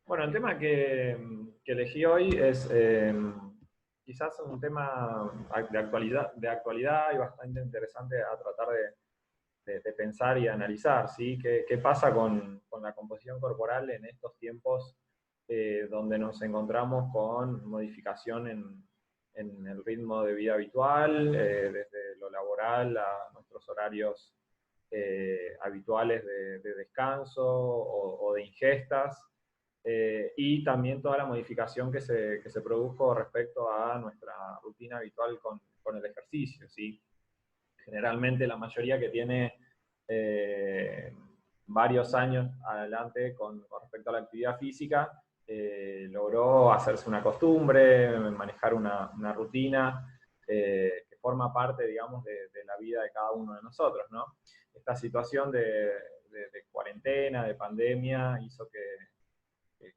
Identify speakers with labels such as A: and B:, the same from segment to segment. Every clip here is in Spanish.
A: Bueno, el tema que elegí hoy es quizás un tema de actualidad y bastante interesante a tratar de pensar y analizar, ¿sí? ¿Qué pasa con la composición corporal en estos tiempos donde nos encontramos con modificación en el ritmo de vida habitual, desde lo laboral a nuestros horarios habituales de descanso o de ingestas? Y también toda la modificación que se produjo respecto a nuestra rutina habitual con el ejercicio, ¿sí? Generalmente la mayoría que tiene eh, varios años adelante con respecto a la actividad física, logró hacerse una costumbre, manejar una rutina que forma parte, digamos, de la vida de cada uno de nosotros, ¿no? Esta situación de cuarentena, de pandemia, hizo que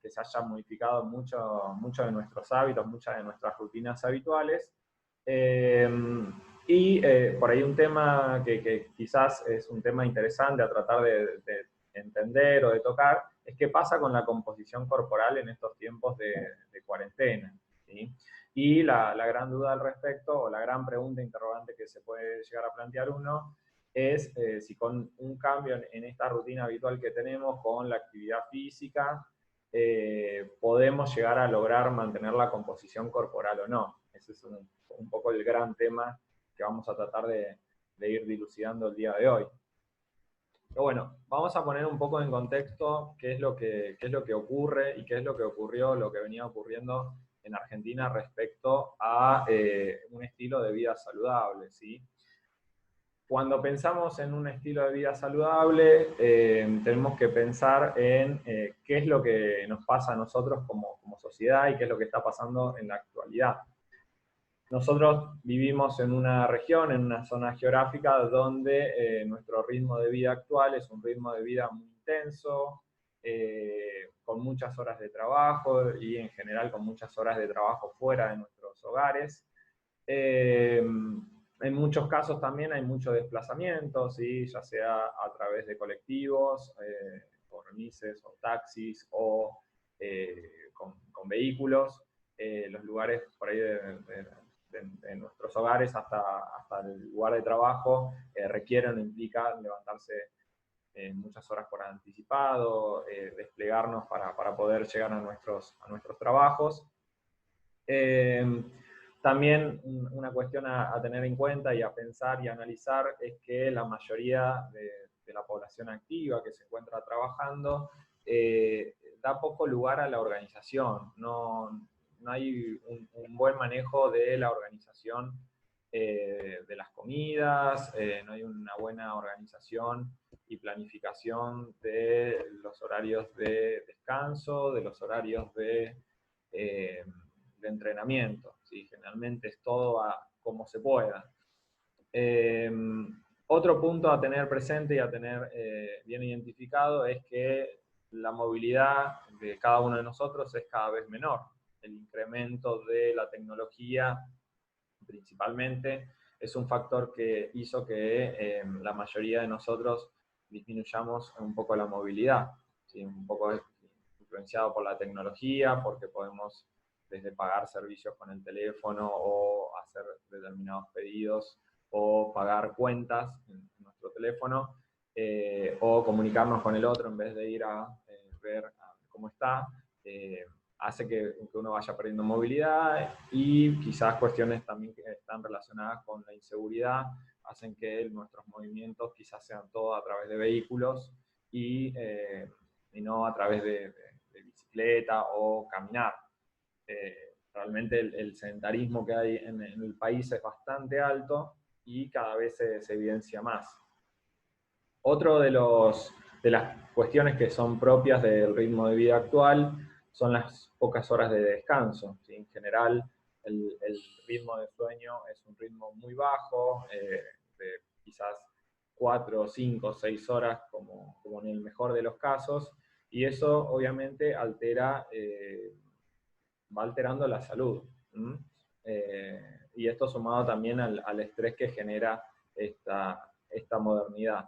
A: se hayan modificado mucho de nuestros hábitos, muchas de nuestras rutinas habituales. Eh, por ahí un tema que quizás es un tema interesante a tratar de entender o de tocar, es qué pasa con la composición corporal en estos tiempos de cuarentena, ¿sí? Y la gran duda al respecto, o la gran pregunta interrogante que se puede llegar a plantear uno, es si con un cambio en esta rutina habitual que tenemos, con la actividad física, podemos llegar a lograr mantener la composición corporal o no. Ese es un poco el gran tema que vamos a tratar de ir dilucidando el día de hoy. Pero bueno, vamos a poner un poco en contexto qué es lo que ocurre y qué es lo que ocurrió, lo que venía ocurriendo en Argentina respecto a un estilo de vida saludable, ¿sí? Cuando pensamos en un estilo de vida saludable, tenemos que pensar en qué es lo que nos pasa a nosotros como sociedad y qué es lo que está pasando en la actualidad. Nosotros vivimos en una región, en una zona geográfica donde nuestro ritmo de vida actual es un ritmo de vida muy intenso, con muchas horas de trabajo y en general con muchas horas de trabajo fuera de nuestros hogares. En muchos casos también hay mucho desplazamiento, ¿sí? Ya sea a través de colectivos, o remises, o taxis, o con vehículos. Los lugares por ahí de nuestros hogares hasta el lugar de trabajo requieren o implican levantarse muchas horas por anticipado, desplegarnos para poder llegar a nuestros trabajos. Eh, También una cuestión a tener en cuenta y a pensar y a analizar es que la mayoría de la población activa que se encuentra trabajando da poco lugar a la organización. No hay un buen manejo de la organización de las comidas, no hay una buena organización y planificación de los horarios de descanso, de los horarios eh, de entrenamiento, ¿sí? Generalmente es todo a como se pueda. Eh, Otro punto a tener presente y a tener bien identificado es que la movilidad de cada uno de nosotros es cada vez menor. El incremento de la tecnología, principalmente, es un factor que hizo que la mayoría de nosotros disminuyamos un poco la movilidad, ¿sí? Un poco influenciado por la tecnología, porque podemos desde pagar servicios con el teléfono o hacer determinados pedidos o pagar cuentas en nuestro teléfono, o comunicarnos con el otro en vez de ir a ver cómo está, hace que uno vaya perdiendo movilidad, y quizás cuestiones también que están relacionadas con la inseguridad hacen que nuestros movimientos quizás sean todo a través de vehículos y no a través de bicicleta o caminar. Realmente el sedentarismo que hay en el país es bastante alto y cada vez se evidencia más. Otro de las cuestiones que son propias del ritmo de vida actual son las pocas horas de descanso, ¿sí? En general, el ritmo de sueño es un ritmo muy bajo, de quizás 4, 5, 6 horas como en el mejor de los casos, y eso obviamente va alterando la salud. Y esto sumado también al estrés que genera esta modernidad.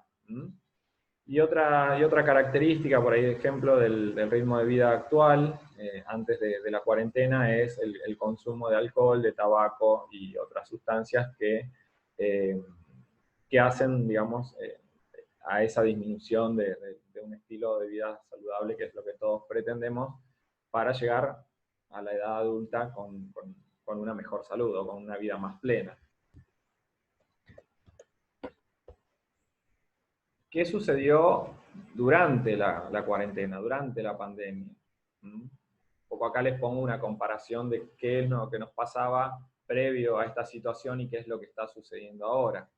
A: Y otra característica, por ahí de ejemplo, del ritmo de vida actual, antes de la cuarentena, es el consumo de alcohol, de tabaco y otras sustancias eh, que hacen, digamos, a esa disminución de un estilo de vida saludable, que es lo que todos pretendemos, para llegar a la edad adulta con una mejor salud o con una vida más plena. ¿Qué sucedió durante la cuarentena, durante la pandemia? Un poco acá les pongo una comparación de qué es lo que nos pasaba previo a esta situación y qué es lo que está sucediendo ahora.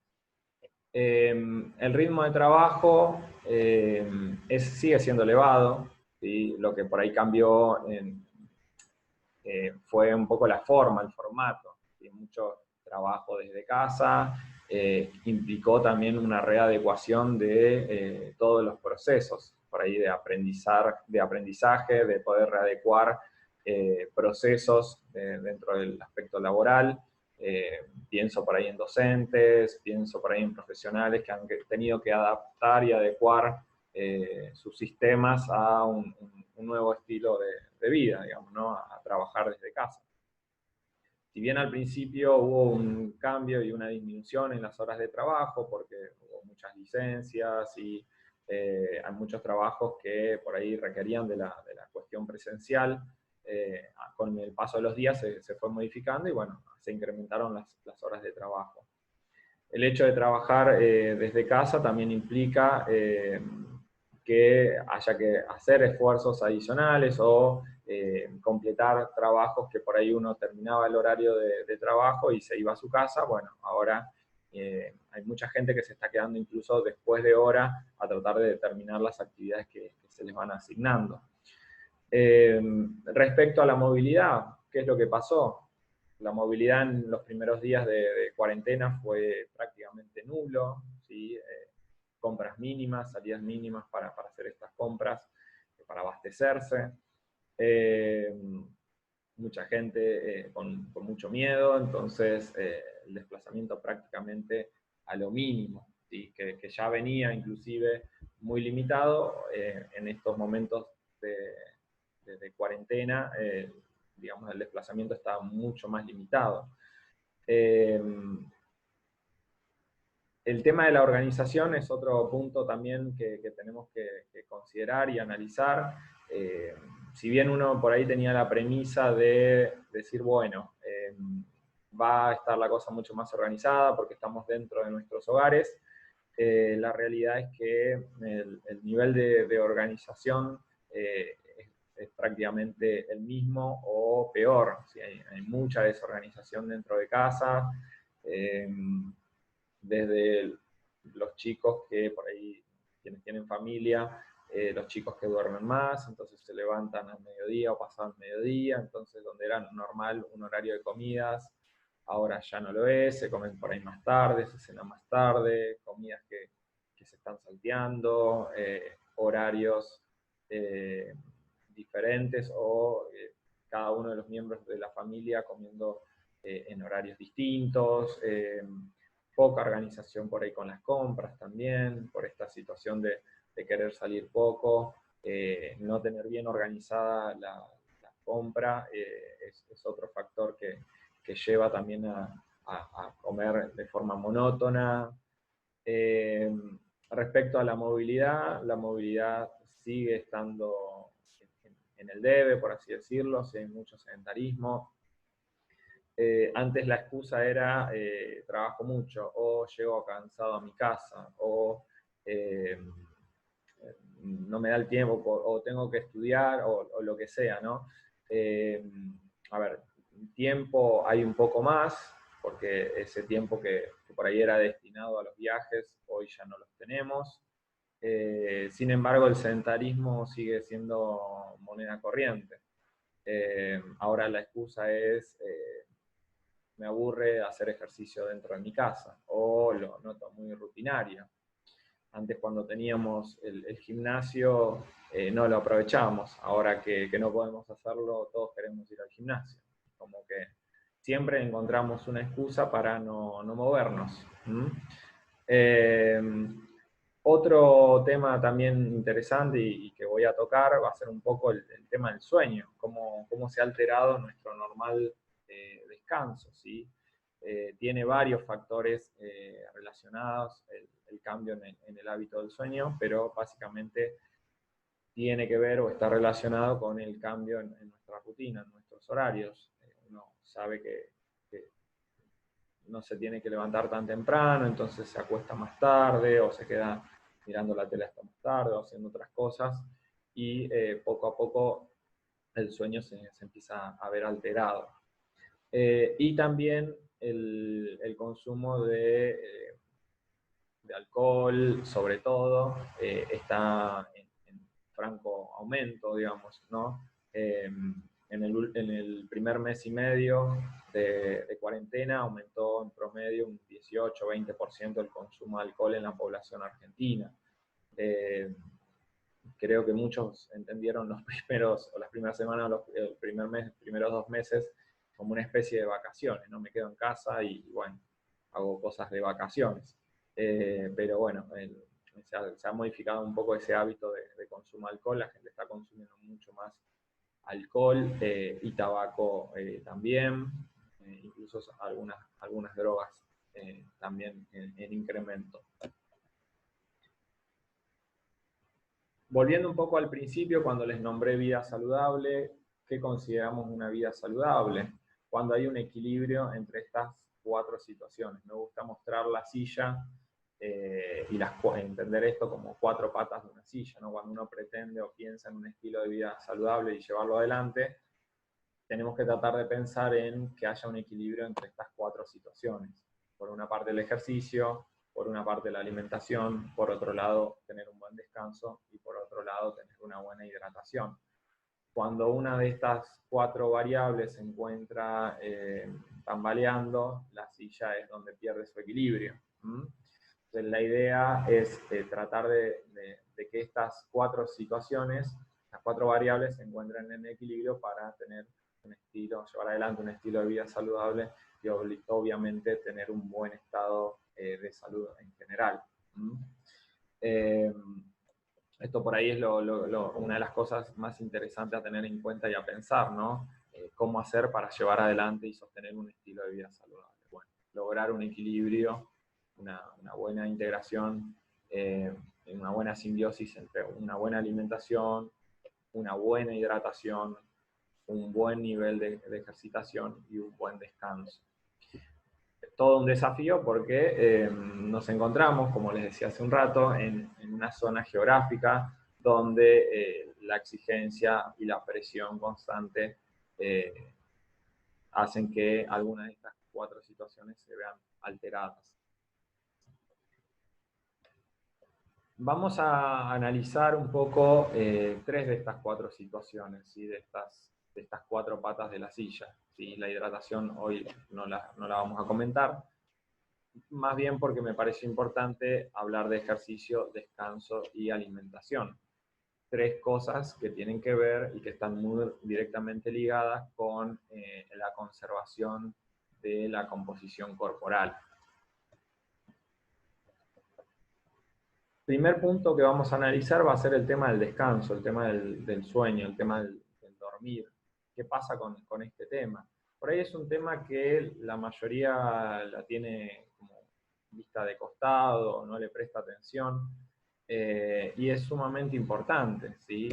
A: El ritmo de trabajo sigue siendo elevado, ¿sí? Lo que por ahí cambió fue un poco la forma, el formato. ¿Sí? Mucho trabajo desde casa, implicó también una readecuación de todos los procesos, por ahí de aprendizaje, de poder readecuar procesos dentro del aspecto laboral. Pienso por ahí en docentes, pienso por ahí en profesionales que han tenido que adaptar y adecuar sus sistemas a un nuevo estilo de vida, digamos, ¿no? A trabajar desde casa. Si bien al principio hubo un cambio y una disminución en las horas de trabajo, porque hubo muchas licencias y hay muchos trabajos que por ahí requerían de la cuestión presencial, con el paso de los días se fue modificando y bueno, se incrementaron las horas de trabajo. El hecho de trabajar desde casa también implica que haya que hacer esfuerzos adicionales o completar trabajos que por ahí uno terminaba el horario de trabajo y se iba a su casa. Bueno, ahora hay mucha gente que se está quedando incluso después de hora a tratar de terminar las actividades que se les van asignando. Respecto a la movilidad, ¿qué es lo que pasó? La movilidad en los primeros días de cuarentena fue prácticamente nulo, ¿sí? Compras mínimas, salidas mínimas para hacer estas compras, para abastecerse. Mucha gente con mucho miedo, entonces el desplazamiento prácticamente a lo mínimo, ¿sí? que ya venía inclusive muy limitado en estos momentos de cuarentena, digamos, el desplazamiento está mucho más limitado. El tema de la organización es otro punto también que tenemos que considerar y analizar. Si bien uno por ahí tenía la premisa de decir, bueno, va a estar la cosa mucho más organizada porque estamos dentro de nuestros hogares, la realidad es que el nivel de organización es prácticamente el mismo o peor. ¿Sí? Hay mucha desorganización dentro de casa, desde los chicos que por ahí, quienes tienen familia, los chicos que duermen más, entonces se levantan al mediodía o pasan al mediodía, entonces donde era normal un horario de comidas, ahora ya no lo es, se comen por ahí más tarde, se cena más tarde, comidas que se están salteando, horarios diferentes o cada uno de los miembros de la familia comiendo en horarios distintos, poca organización por ahí con las compras también, por esta situación de querer salir poco, no tener bien organizada la compra, es otro factor que lleva también a comer de forma monótona. Respecto a la movilidad sigue estando en el debe, por así decirlo, hay mucho sedentarismo. Antes la excusa era trabajo mucho, o llego cansado a mi casa, o no me da el tiempo, o tengo que estudiar, o lo que sea, ¿no? A ver, tiempo hay un poco más, porque ese tiempo que por ahí era destinado a los viajes, hoy ya no los tenemos. Sin embargo, el sedentarismo sigue siendo moneda corriente. Ahora la excusa es me aburre hacer ejercicio dentro de mi casa, o lo noto muy rutinario. Antes cuando teníamos el gimnasio no lo aprovechábamos, ahora que no podemos hacerlo, todos queremos ir al gimnasio. Como que siempre encontramos una excusa para no movernos. Otro tema también interesante y que voy a tocar va a ser un poco el tema del sueño, cómo se ha alterado nuestro normal descanso, ¿sí? Tiene varios factores relacionados, el cambio en el hábito del sueño, pero básicamente tiene que ver o está relacionado con el cambio en nuestra rutina, en nuestros horarios. Uno sabe que no se tiene que levantar tan temprano, entonces se acuesta más tarde o se queda mirando la tele hasta más tarde o haciendo otras cosas y poco a poco el sueño se empieza a ver alterado. Y también el consumo de alcohol, sobre todo, está en franco aumento, digamos, ¿no? En el primer mes y medio de cuarentena aumentó en promedio un 18-20% el consumo de alcohol en la población argentina. Creo que muchos entendieron los primeros, o las primeras semanas, el primer mes, primeros 2 meses, como una especie de vacaciones, ¿no? Me quedo en casa y bueno, hago cosas de vacaciones. Pero bueno, se ha modificado un poco ese hábito de consumo de alcohol, la gente está consumiendo mucho más alcohol y tabaco también, incluso algunas drogas también en incremento. Volviendo un poco al principio, cuando les nombré vida saludable, ¿qué consideramos una vida saludable? Cuando hay un equilibrio entre estas 4 situaciones. Me gusta mostrar la silla y entender esto como 4 patas de una silla, ¿no? Cuando uno pretende o piensa en un estilo de vida saludable y llevarlo adelante, tenemos que tratar de pensar en que haya un equilibrio entre estas 4 situaciones. Por una parte el ejercicio, por una parte la alimentación, por otro lado tener un buen descanso y por otro lado tener una buena hidratación. Cuando una de estas 4 variables se encuentra tambaleando, la silla es donde pierde su equilibrio. Entonces la idea es tratar de que estas 4 situaciones, las 4 variables se encuentren en equilibrio para tener un estilo, llevar adelante un estilo de vida saludable y obviamente tener un buen estado de salud en general. Esto por ahí es una de las cosas más interesantes a tener en cuenta y a pensar, ¿no? Cómo hacer para llevar adelante y sostener un estilo de vida saludable. Bueno, lograr un equilibrio, una buena integración, una buena simbiosis entre una buena alimentación, una buena hidratación, un buen nivel de ejercitación y un buen descanso. Todo un desafío porque nos encontramos, como les decía hace un rato, en una zona geográfica donde la exigencia y la presión constante hacen que algunas de estas 4 situaciones se vean alteradas. Vamos a analizar un poco 3 de estas 4 situaciones, ¿sí? de estas 4 patas de la silla. ¿Sí? La hidratación hoy no la vamos a comentar, más bien porque me parece importante hablar de ejercicio, descanso y alimentación. 3 cosas que tienen que ver y que están muy directamente ligadas con la conservación de la composición corporal. Primer punto que vamos a analizar va a ser el tema del descanso, el tema del sueño, el tema del dormir. ¿Qué pasa con este tema? Por ahí es un tema que la mayoría la tiene como vista de costado, no le presta atención, y es sumamente importante, ¿sí?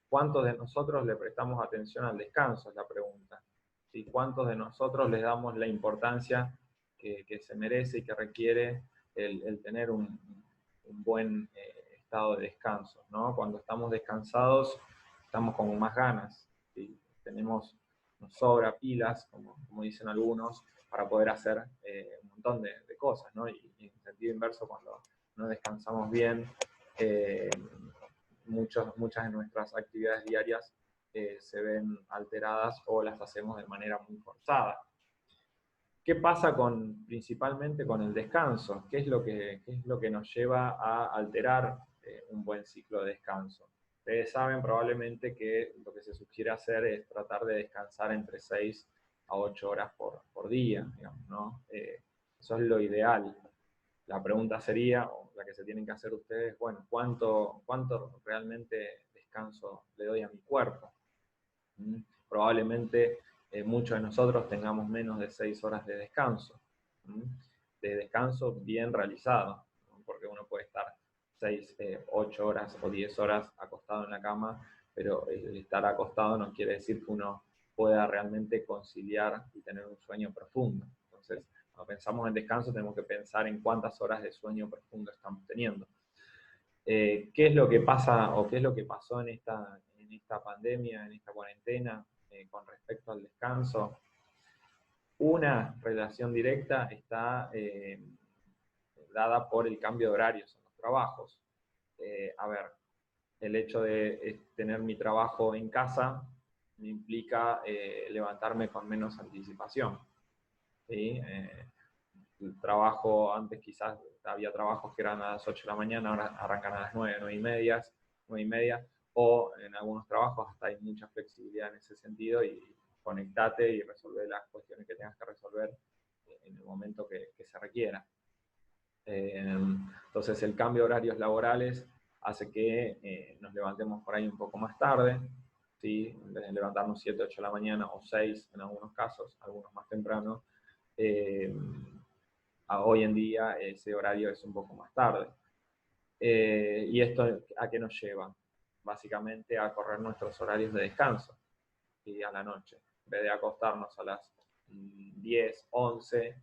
A: ¿Cuántos de nosotros le prestamos atención al descanso? Es la pregunta. ¿Sí? ¿Cuántos de nosotros le damos la importancia que se merece y que requiere el tener un buen estado de descanso, ¿no? Cuando estamos descansados, estamos con más ganas, ¿sí? Nos sobra pilas, como dicen algunos, para poder hacer un montón de cosas, ¿no? Y en sentido inverso, cuando no descansamos bien, muchas de nuestras actividades diarias se ven alteradas o las hacemos de manera muy forzada. ¿Qué pasa principalmente con el descanso? ¿Qué es lo que nos lleva a alterar un buen ciclo de descanso? Ustedes saben probablemente que lo que se sugiere hacer es tratar de descansar entre 6 a 8 horas por día, digamos, ¿no? Eso es lo ideal. La pregunta sería, o la que se tienen que hacer ustedes, bueno, ¿cuánto realmente descanso le doy a mi cuerpo? Probablemente muchos de nosotros tengamos menos de 6 horas de descanso, de descanso bien realizado, ¿no? Porque uno puede estar 6, 8 horas o 10 horas acostado en la cama, pero el estar acostado no quiere decir que uno pueda realmente conciliar y tener un sueño profundo. Entonces, cuando pensamos en descanso tenemos que pensar en cuántas horas de sueño profundo estamos teniendo. ¿Qué es lo que pasa o qué es lo que pasó en esta pandemia, en esta cuarentena, con respecto al descanso? Una relación directa está dada por el cambio de horarios en los trabajos. A ver, el hecho de tener mi trabajo en casa me implica levantarme con menos anticipación, ¿sí? El trabajo, antes quizás había trabajos que eran a las 8 de la mañana, ahora arrancan a las 9, 9 y media, o en algunos trabajos hasta hay mucha flexibilidad en ese sentido y conectate y resolver las cuestiones que tengas que resolver en el momento que se requiera. Entonces el cambio de horarios laborales hace que nos levantemos por ahí un poco más tarde, ¿sí? En vez de levantarnos 7, 8 de la mañana o 6 en algunos casos, algunos más temprano, hoy en día ese horario es un poco más tarde. ¿Y esto a qué nos lleva? Básicamente a correr nuestros horarios de descanso, ¿sí? A la noche. En vez de acostarnos a las 10, 11,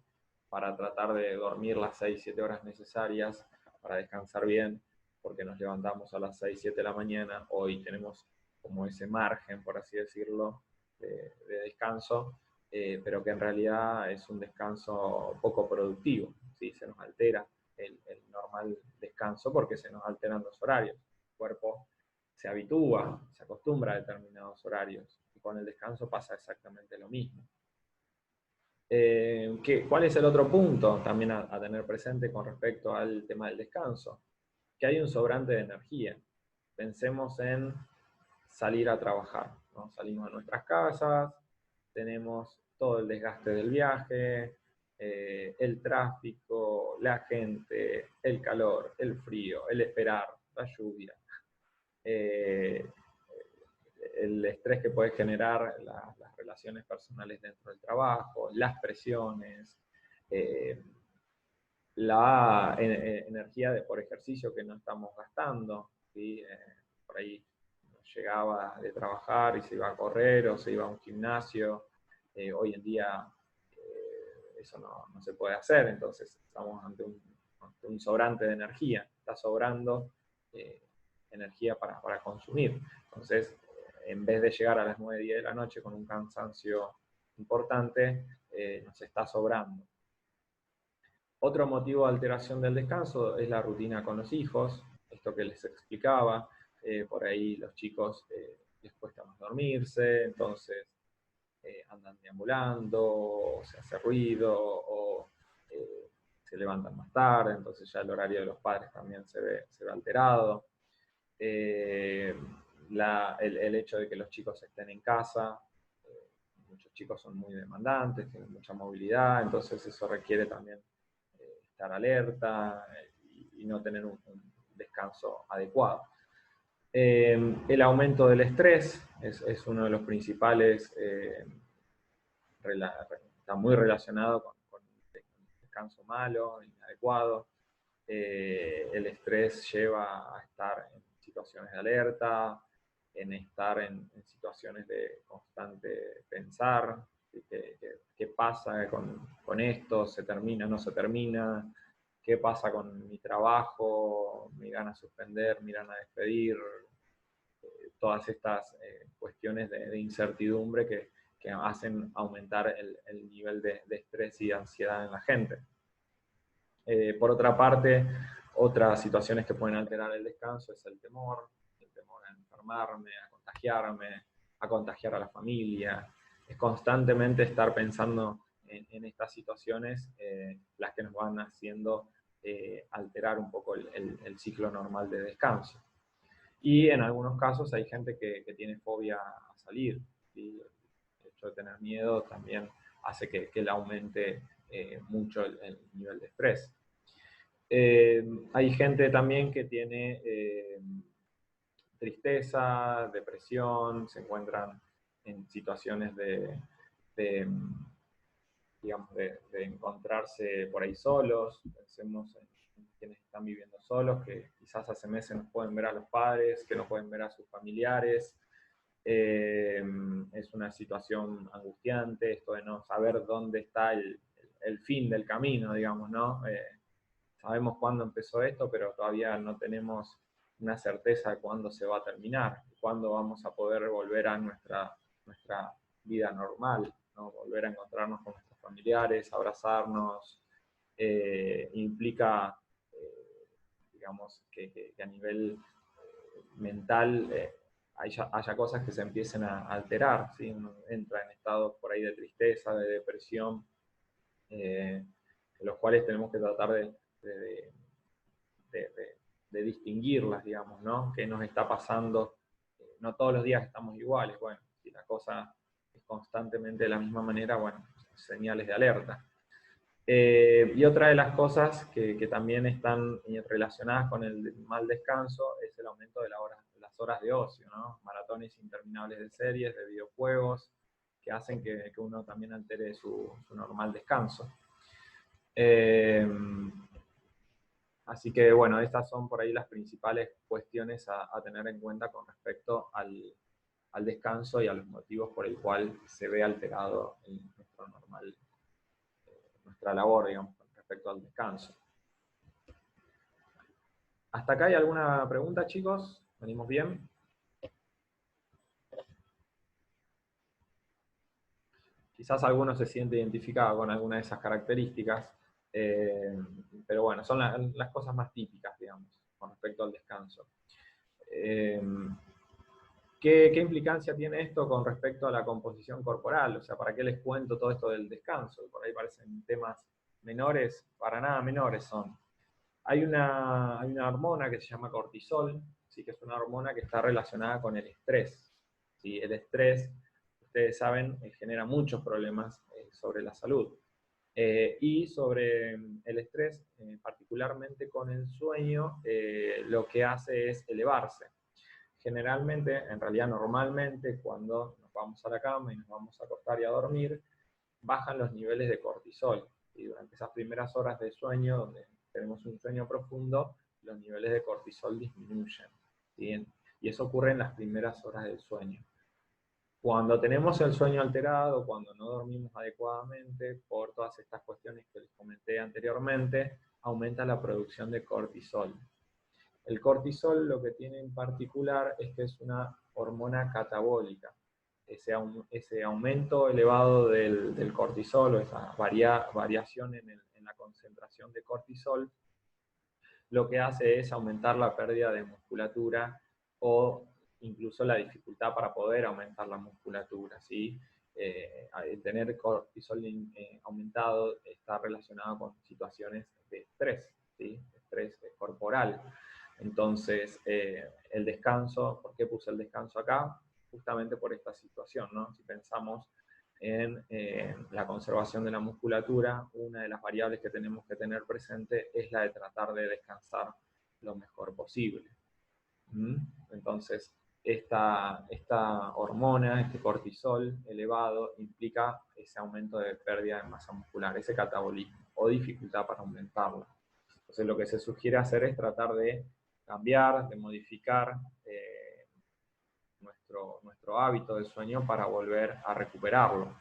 A: para tratar de dormir las 6, 7 horas necesarias para descansar bien, porque nos levantamos a las 6, 7 de la mañana, hoy tenemos como ese margen, por así decirlo, de descanso, pero que en realidad es un descanso poco productivo, ¿sí? Se nos altera el normal descanso porque se nos alteran los horarios. El cuerpo se habitúa, se acostumbra a determinados horarios, y con el descanso pasa exactamente lo mismo. ¿Cuál es el otro punto también a tener presente con respecto al tema del descanso? Que hay un sobrante de energía. Pensemos en salir a trabajar, ¿no? Salimos de nuestras casas, tenemos todo el desgaste del viaje, el tráfico, la gente, el calor, el frío, el esperar, la lluvia, eh, el estrés que puede generar las relaciones personales dentro del trabajo, las presiones, eh, la energía por ejercicio que no estamos gastando, ¿sí? Por ahí llegaba de trabajar y se iba a correr o se iba a un gimnasio. Hoy en día eso no se puede hacer, entonces estamos ante un sobrante de energía, está sobrando energía para consumir. Entonces, en vez de llegar a las 9, 10 de la noche con un cansancio importante, nos está sobrando. Otro motivo de alteración del descanso es la rutina con los hijos, esto que les explicaba, por ahí los chicos les cuesta más dormirse, entonces andan deambulando, o se hace ruido, o se levantan más tarde, entonces ya el horario de los padres también se ve alterado. El hecho de que los chicos estén en casa, muchos chicos son muy demandantes, tienen mucha movilidad, entonces eso requiere también estar alerta y no tener un descanso adecuado. El aumento del estrés es uno de los principales, está muy relacionado con descanso malo, inadecuado. El estrés lleva a estar en situaciones de alerta, en estar en situaciones de constante pensar, ¿qué pasa con esto? ¿Se termina? ¿No se termina? ¿Qué pasa con mi trabajo? ¿Me irán a suspender? ¿Me irán a despedir? Todas estas cuestiones de incertidumbre que hacen aumentar el nivel de estrés y de ansiedad en la gente. Por otra parte, otras situaciones que pueden alterar el descanso es el temor a enfermarme, a contagiar a la familia. Es constantemente estar pensando en estas situaciones las que nos van haciendo alterar un poco el ciclo normal de descanso. Y en algunos casos hay gente que tiene fobia a salir, ¿sí? El hecho de tener miedo también hace que le aumente mucho el nivel de estrés. Hay gente también que tiene tristeza, depresión, se encuentran en situaciones de, digamos, de encontrarse por ahí solos. Pensemos en quienes están viviendo solos, que quizás hace meses no pueden ver a los padres, que no pueden ver a sus familiares. Es una situación angustiante, esto de no saber dónde está el fin del camino, digamos, ¿no? Sabemos cuándo empezó esto, pero todavía no tenemos una certeza de cuándo se va a terminar, cuándo vamos a poder volver a nuestra vida normal, ¿no? Volver a encontrarnos con nuestros familiares, abrazarnos, implica, digamos, que a nivel mental haya cosas que se empiecen a alterar, ¿sí? Uno entra en estados por ahí de tristeza, de depresión, los cuales tenemos que tratar de, de distinguirlas, digamos, ¿no? ¿Qué nos está pasando? No todos los días estamos iguales, bueno, si la cosa es constantemente de la misma manera, bueno, señales de alerta. Y otra de las cosas que también están relacionadas con el mal descanso es el aumento de las horas de ocio, ¿no? Maratones interminables de series, de videojuegos, que hacen que uno también altere su normal descanso. Así que bueno, estas son por ahí las principales cuestiones a tener en cuenta con respecto al descanso y a los motivos por el cual se ve alterado nuestro normal, nuestra labor, digamos, con respecto al descanso. ¿Hasta acá hay alguna pregunta, chicos? ¿Venimos bien? Quizás alguno se siente identificado con alguna de esas características, pero bueno, son las cosas más típicas, digamos, con respecto al descanso. ¿Qué implicancia tiene esto con respecto a la composición corporal? O sea, ¿para qué les cuento todo esto del descanso? Por ahí parecen temas menores, para nada menores son. Hay una hormona que se llama cortisol, ¿sí? Que es una hormona que está relacionada con el estrés. ¿Sí? El estrés, ustedes saben, genera muchos problemas sobre la salud. Y sobre el estrés, particularmente con el sueño, lo que hace es elevarse. Generalmente, en realidad normalmente, cuando nos vamos a la cama y nos vamos a acostar y a dormir, bajan los niveles de cortisol. Y durante esas primeras horas de sueño, donde tenemos un sueño profundo, los niveles de cortisol disminuyen. ¿Sí? Y eso ocurre en las primeras horas del sueño. Cuando tenemos el sueño alterado, cuando no dormimos adecuadamente, por todas estas cuestiones que les comenté anteriormente, aumenta la producción de cortisol. El cortisol lo que tiene en particular es que es una hormona catabólica. Ese aumento elevado del cortisol o esa variación en la concentración de cortisol, lo que hace es aumentar la pérdida de musculatura o incluso la dificultad para poder aumentar la musculatura, ¿sí? El tener cortisol aumentado está relacionado con situaciones de estrés, ¿sí? Estrés corporal. Entonces, el descanso, ¿por qué puse el descanso acá? Justamente por esta situación, ¿no? Si pensamos en la conservación de la musculatura, una de las variables que tenemos que tener presente es la de tratar de descansar lo mejor posible. Entonces, esta hormona, este cortisol elevado, implica ese aumento de pérdida de masa muscular, ese catabolismo, o dificultad para aumentarla. Entonces, lo que se sugiere hacer es tratar de cambiar, de modificar nuestro hábito de sueño para volver a recuperarlo.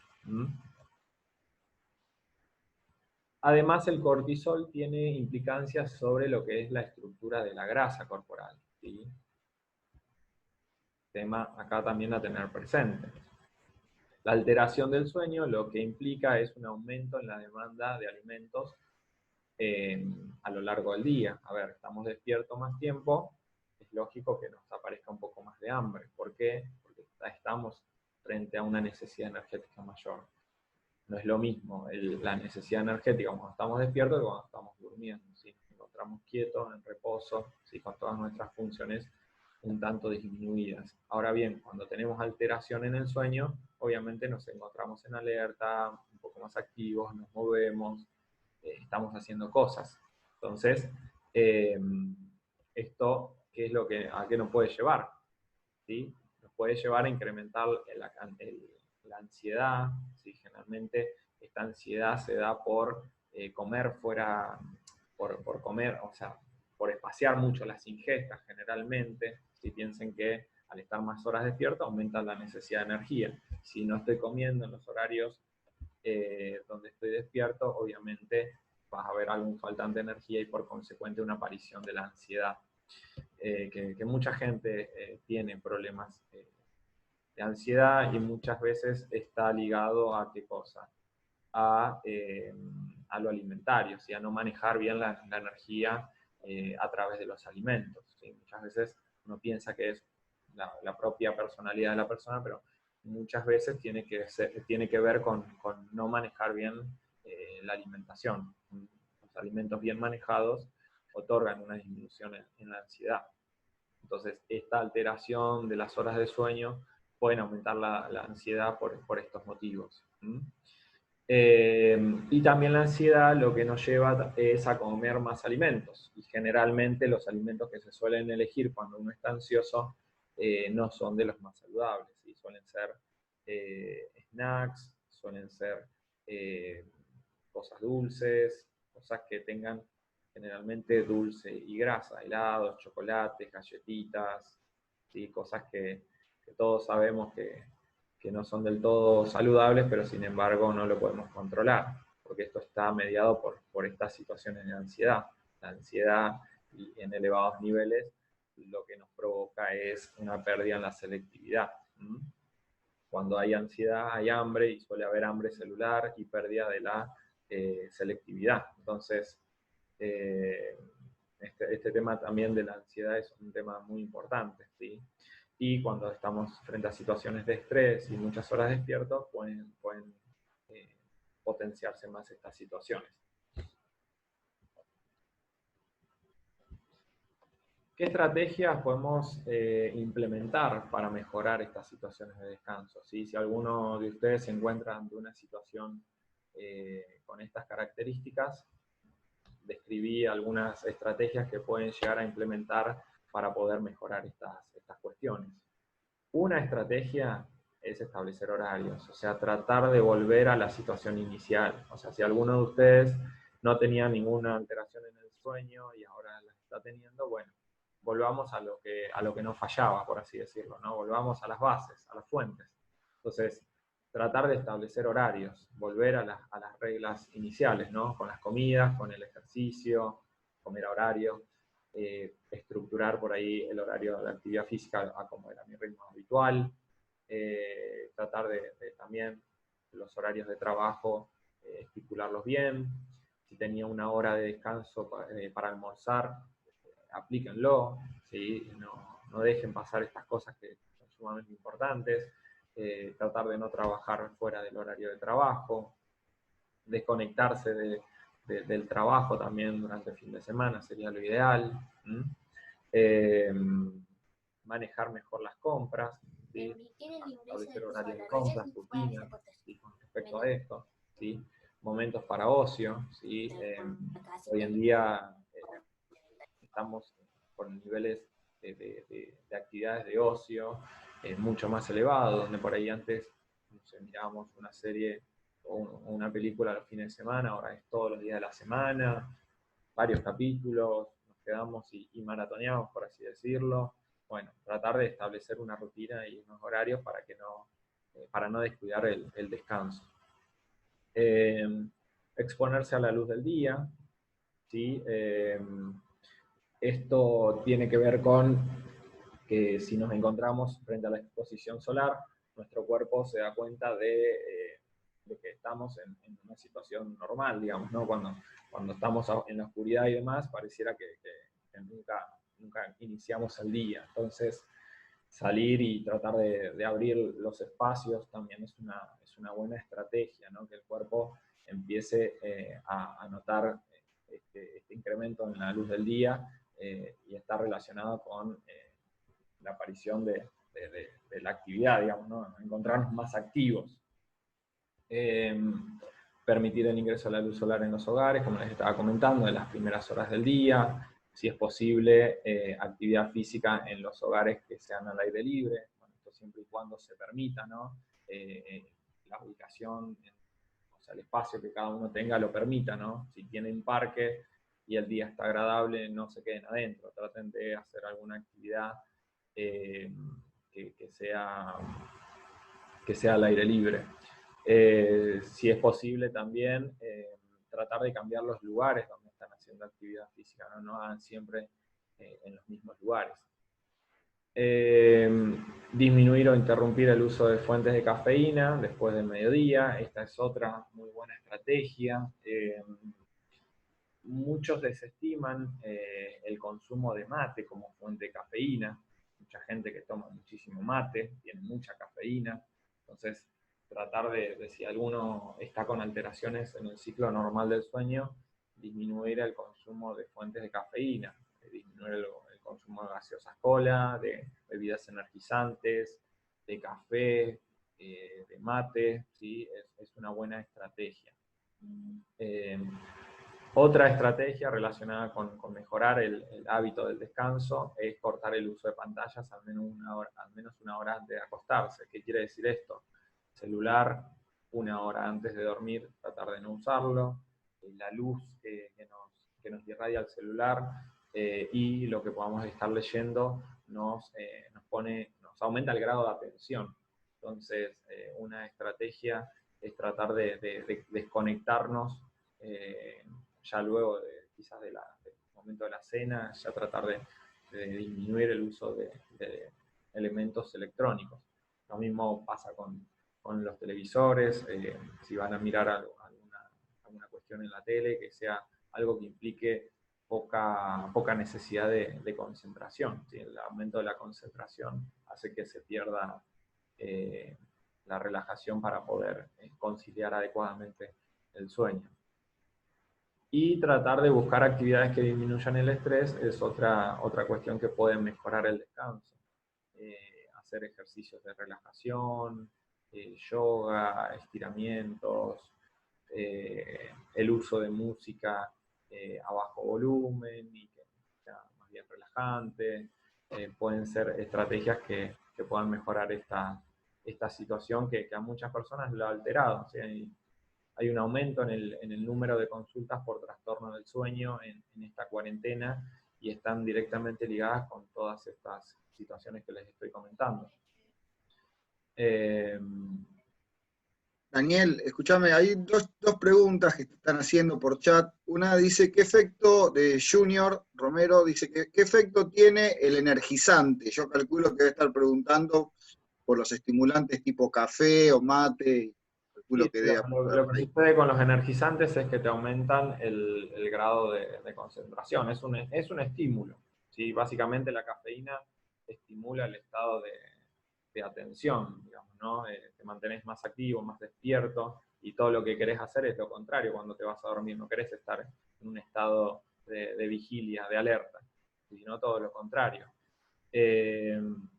A: Además, el cortisol tiene implicancias sobre lo que es la estructura de la grasa corporal, ¿sí? Tema acá también a tener presente. La alteración del sueño lo que implica es un aumento en la demanda de alimentos a lo largo del día. A ver, estamos despiertos más tiempo, es lógico que nos aparezca un poco más de hambre. ¿Por qué? Porque estamos frente a una necesidad energética mayor. No es lo mismo la necesidad energética cuando estamos despiertos que cuando estamos durmiendo. ¿Sí? Nos encontramos quietos, en reposo, ¿sí? Con todas nuestras funciones un tanto disminuidas. Ahora bien, cuando tenemos alteración en el sueño, obviamente nos encontramos en alerta, un poco más activos, nos movemos, estamos haciendo cosas. Entonces, esto, ¿qué es a qué nos puede llevar? ¿Sí? Nos puede llevar a incrementar la ansiedad, ¿sí? Generalmente esta ansiedad se da por comer fuera, por comer, o sea, por espaciar mucho las ingestas generalmente. Si piensen que al estar más horas despierto aumenta la necesidad de energía. Si no estoy comiendo en los horarios donde estoy despierto, obviamente vas a ver algún faltante de energía y por consecuente una aparición de la ansiedad. Que mucha gente tiene problemas de ansiedad y muchas veces está ligado a qué cosa, a lo alimentario, ¿sí? A no manejar bien la energía a través de los alimentos, ¿sí? Muchas veces uno piensa que es la propia personalidad de la persona, pero muchas veces tiene que ver con no manejar bien la alimentación. Los alimentos bien manejados otorgan una disminución en la ansiedad. Entonces, esta alteración de las horas de sueño pueden aumentar la ansiedad por estos motivos. Y también la ansiedad lo que nos lleva es a comer más alimentos. Y generalmente los alimentos que se suelen elegir cuando uno está ansioso no son de los más saludables. ¿Sí? Suelen ser snacks, suelen ser cosas dulces, cosas que tengan generalmente dulce y grasa, helados, chocolates, galletitas, ¿sí? Cosas que todos sabemos que no son del todo saludables, pero sin embargo no lo podemos controlar, porque esto está mediado por estas situaciones de ansiedad. La ansiedad y en elevados niveles lo que nos provoca es una pérdida en la selectividad. Cuando hay ansiedad hay hambre y suele haber hambre celular y pérdida de la selectividad. Entonces, este tema también de la ansiedad es un tema muy importante, ¿sí? Y cuando estamos frente a situaciones de estrés y muchas horas despiertos, pueden potenciarse más estas situaciones. ¿Qué estrategias podemos implementar para mejorar estas situaciones de descanso? ¿Sí? Si alguno de ustedes se encuentra ante una situación con estas características, describí algunas estrategias que pueden llegar a implementar para poder mejorar estas cuestiones. Una estrategia es establecer horarios, o sea, tratar de volver a la situación inicial. O sea, si alguno de ustedes no tenía ninguna alteración en el sueño y ahora la está teniendo, bueno, volvamos a lo que nos fallaba, por así decirlo, ¿no? Volvamos a las bases, a las fuentes. Entonces, tratar de establecer horarios, volver a las reglas iniciales, ¿no? Con las comidas, con el ejercicio, comer a horario, estructurar por ahí el horario de la actividad física a como era mi ritmo habitual, tratar de también los horarios de trabajo, estipularlos bien. Si tenía una hora de descanso para almorzar, aplíquenlo, ¿sí? No dejen pasar estas cosas que son sumamente importantes. Tratar de no trabajar fuera del horario de trabajo, desconectarse del trabajo también durante el fin de semana sería lo ideal. Manejar mejor las compras, ¿sí? Establecer horarios de compras, rutinas, ¿sí? Con respecto a esto, ¿sí? Momentos para ocio, ¿sí? Hoy en día estamos con niveles de actividades de ocio mucho más elevados, donde por ahí antes no sé, mirábamos una serie o una película los fines de semana, ahora es todos los días de la semana, varios capítulos, nos quedamos y maratoneamos, por así decirlo. Bueno, tratar de establecer una rutina y unos horarios para no descuidar el descanso. Exponerse a la luz del día, ¿sí? Esto tiene que ver con que si nos encontramos frente a la exposición solar, nuestro cuerpo se da cuenta de que estamos en una situación normal, digamos, ¿no? Cuando estamos en la oscuridad y demás, pareciera que nunca iniciamos el día. Entonces, salir y tratar de abrir los espacios también es una buena estrategia, ¿no? Que el cuerpo empiece a notar este incremento en la luz del día y está relacionado con la aparición de la actividad, digamos, ¿no? Encontrarnos más activos. permitir el ingreso de la luz solar en los hogares, como les estaba comentando, en las primeras horas del día, si es posible, actividad física en los hogares que sean al aire libre, bueno, esto siempre y cuando se permita, ¿no? La ubicación, o sea, el espacio que cada uno tenga lo permita, ¿no? Si tienen parque y el día está agradable, no se queden adentro, traten de hacer alguna actividad que sea al aire libre. Si es posible también tratar de cambiar los lugares donde están haciendo actividad física, no hagan siempre en los mismos lugares. Disminuir o interrumpir el uso de fuentes de cafeína después del mediodía, esta es otra muy buena estrategia. Muchos desestiman el consumo de mate como fuente de cafeína, mucha gente que toma muchísimo mate, tiene mucha cafeína, entonces tratar de si alguno está con alteraciones en el ciclo normal del sueño, disminuir el consumo de fuentes de cafeína, disminuir el consumo de gaseosas cola, de bebidas energizantes, de café, de mate, ¿sí? Es una buena estrategia. Otra estrategia relacionada con mejorar el hábito del descanso es cortar el uso de pantallas al menos una hora antes de acostarse. ¿Qué quiere decir esto? Celular, 1 hora antes de dormir, tratar de no usarlo. La luz que nos irradia el celular y lo que podamos estar leyendo nos aumenta el grado de atención. Entonces, una estrategia es tratar de desconectarnos ya luego quizás del momento de la cena, ya tratar de disminuir el uso de elementos electrónicos. Lo mismo pasa con los televisores, si van a mirar alguna cuestión en la tele, que sea algo que implique poca necesidad de concentración. ¿Sí? El aumento de la concentración hace que se pierda la relajación para poder conciliar adecuadamente el sueño. Y tratar de buscar actividades que disminuyan el estrés es otra cuestión que puede mejorar el descanso. Hacer ejercicios de relajación, yoga, estiramientos, el uso de música a bajo volumen y que sea más bien relajante. Pueden ser estrategias que puedan mejorar esta situación que a muchas personas lo ha alterado. ¿Sí? Hay un aumento en el número de consultas por trastorno del sueño en esta cuarentena y están directamente ligadas con todas estas situaciones que les estoy comentando.
B: Daniel, escúchame, hay dos preguntas que te están haciendo por chat. Una dice, ¿qué efecto de Junior Romero? Dice, ¿qué efecto tiene el energizante? Yo calculo que debe estar preguntando por los estimulantes tipo café o mate. Calculo que debe
A: lo que sucede con los energizantes es que te aumentan el grado de concentración. Es un estímulo. ¿Sí? Básicamente la cafeína estimula el estado de atención, digamos, ¿no? Te mantenés más activo, más despierto, y todo lo que querés hacer es lo contrario cuando te vas a dormir. No querés estar en un estado de vigilia, de alerta, sino todo lo contrario.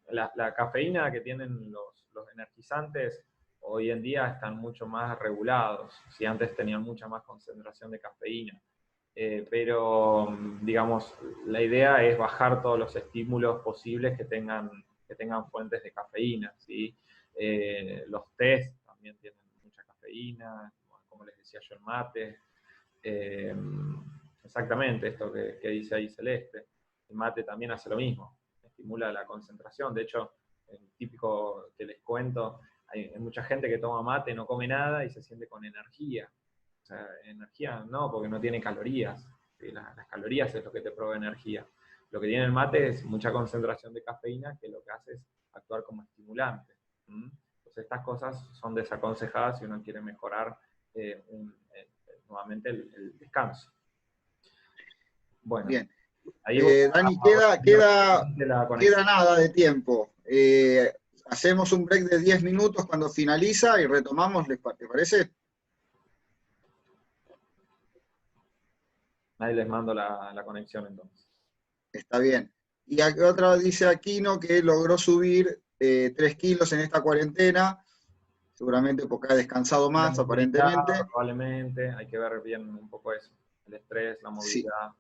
A: La cafeína que tienen los energizantes hoy en día están mucho más regulados. Si antes tenían mucha más concentración de cafeína. Pero, digamos, la idea es bajar todos los estímulos posibles que tengan fuentes de cafeína, ¿sí? Los tés también tienen mucha cafeína, como les decía yo, el mate. Exactamente esto que dice ahí Celeste. El mate también hace lo mismo, estimula la concentración. De hecho, el típico que les cuento, hay mucha gente que toma mate, no come nada y se siente con energía. O sea, energía no, porque no tiene calorías. ¿Sí? Las calorías es lo que te provee energía. Lo que tiene el mate es mucha concentración de cafeína, que lo que hace es actuar como estimulante. Entonces estas cosas son desaconsejadas si uno quiere mejorar nuevamente el descanso. Bueno.
B: Bien.
A: Ahí
B: Dani, queda nada de tiempo. Hacemos un break de 10 minutos cuando finaliza y retomamos, ¿te parece?
A: Ahí les mando la conexión entonces.
B: Está bien. Y otra dice Aquino que logró subir 3 kilos en esta cuarentena. seguramente porque ha descansado más,
A: La movilidad,
B: aparentemente.
A: probablemente, hay que ver bien un poco eso. El estrés, la
B: Sí.
A: movilidad.